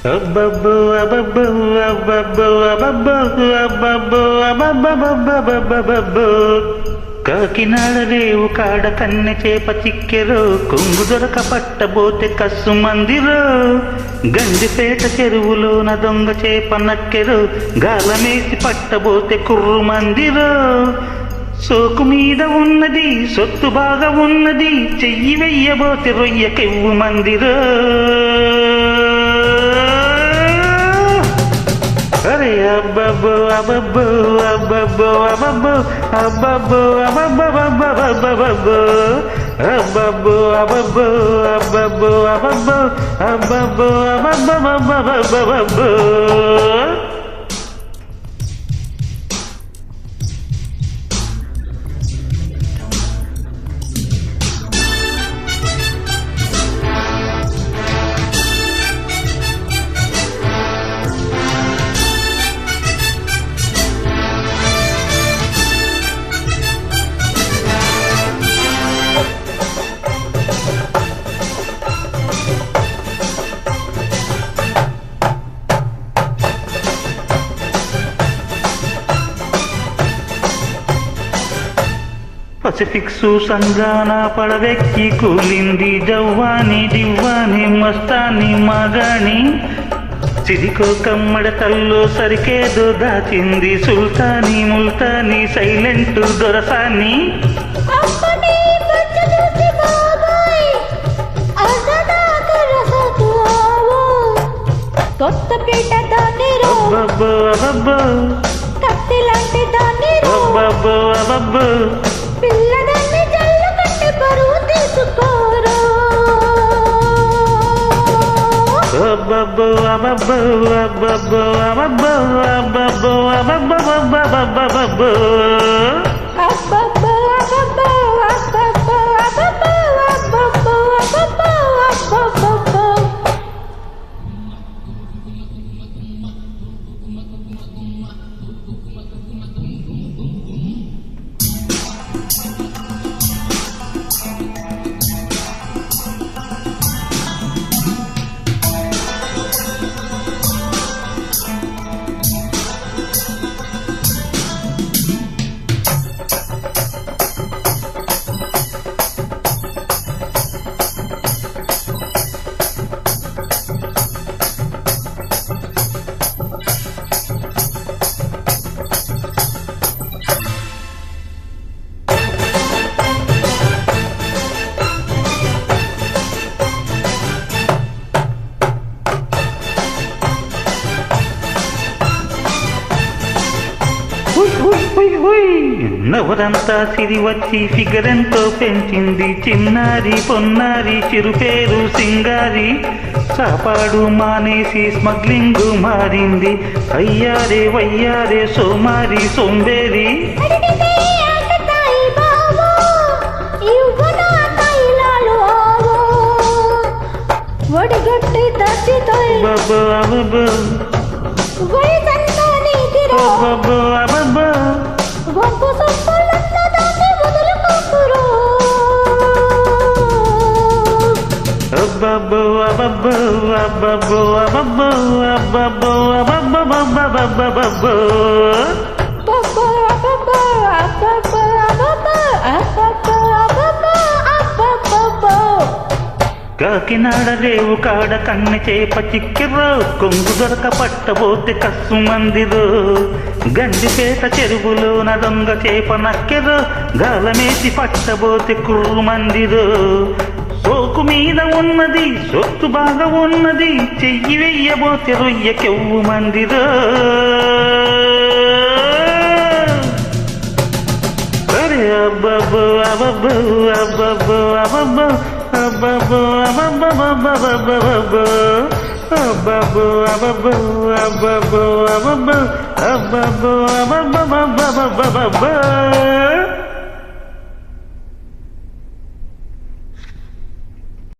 అబ్బబ్బో అబ్బబ్బో అబ్బబ్బో అబ్బబ్బో అబ్బబ్బో అబ్బబ్బో కాకినాడ రేవు కాడ కన్నె చేప చిక్కెరో కొంగు దొరక పట్టబోతే కస్సు మందిరో గండిపేట చెరువులోన దొంగ చేప నక్కెరో గాలమేసి పట్టబోతే కుర్రు మందిరో సోకు మీద ఉన్నది సొత్తు బాగా ఉన్నది చెయ్యి వెయ్యబోతే రొయ్య కెవ్వు మందిరో అరే అబ్బబ్బో అబ్బబ్బో అబ్బబ్బో అబ్బబ్బో అబ్బబ్బో అబ్బబ్బో అబ్బబ్బో అబ్బబ్బో అబ్బబ్బో అబ్బబ్బో అబ్బబ్బో అబ్బబ్బో అబ్బబ్బో పసిఫిక్సు సంగాన పడవెక్కి కూలింది జవ్వాని దివ్వాని మస్తాని మగాని సిరికో కమ్మడ తల్లో సరికేదో దాచింది సుల్తాని ముల్తాని సైలెంట్ దొరసాని కొత్తపేట దాని అబ్బబ్బో అబ్బబ్బో కత్తి లాంటి దాని అబ్బబ్బో అబ్బబ్బో పిల్లదాన్ని జల్లు కట్టి బరువు తీసుకోరా అబ్బబ్బో అబ్బబ్బో అబ్బబ్బో అబ్బబ్బో అబ్బబ్బో అబ్బబ్బో అబ్బబ్బో అబ్బబ్బో అబ్బబ్బో అబ్బబ్బో అబ్బబ్బో అబ్బబ్బో అబ్బబ్బో అబ్బబ్బో నవరంతా సిరి వచ్చి ఫిగర్ ఎంతో పెంచింది చిన్నారి పొన్నారి చిరుపేరు సింగారి సాపాడు మానేసి స్మగ్లింగ్ మారింది అయ్యారే వయ్యారే సోమారి సోంబేరి బాబా అబ్బో అబ్బబ్బో అబ్బబ్బో అబ్బబ్బో అబ్బబ్బో అబ్బబ్బో అబ్బబ్బో అబ్బబ్బో అబ్బబ్బో కాకినాడ రేవు కాడ కన్నె చేప చిక్కిరో కొంగు దొరక పట్టబోతే కస్సు మందిరో గండిపేట చెరువులోన దొంగ చేప నక్కెరో గాలమేసి పట్టబోతే కుర్రు మందిరో సోకు మీద ఉన్నది సొత్తు బాగా ఉన్నది చెయ్యి వెయ్యబోతే రొయ్య కెవ్వు మందిరో అరే అబ్బబ్బో అబ్బబ్బో అబ్బబ్బో అబ్బబ్బో అబ్బబ్బో అబ్బబ్బో అబ్బబ్బో అబ్బబ్బో అబ్బబ్బో అబ్బబ్బో అబ్బబ్బో అబ్బబ్బో అబ్బబ్బో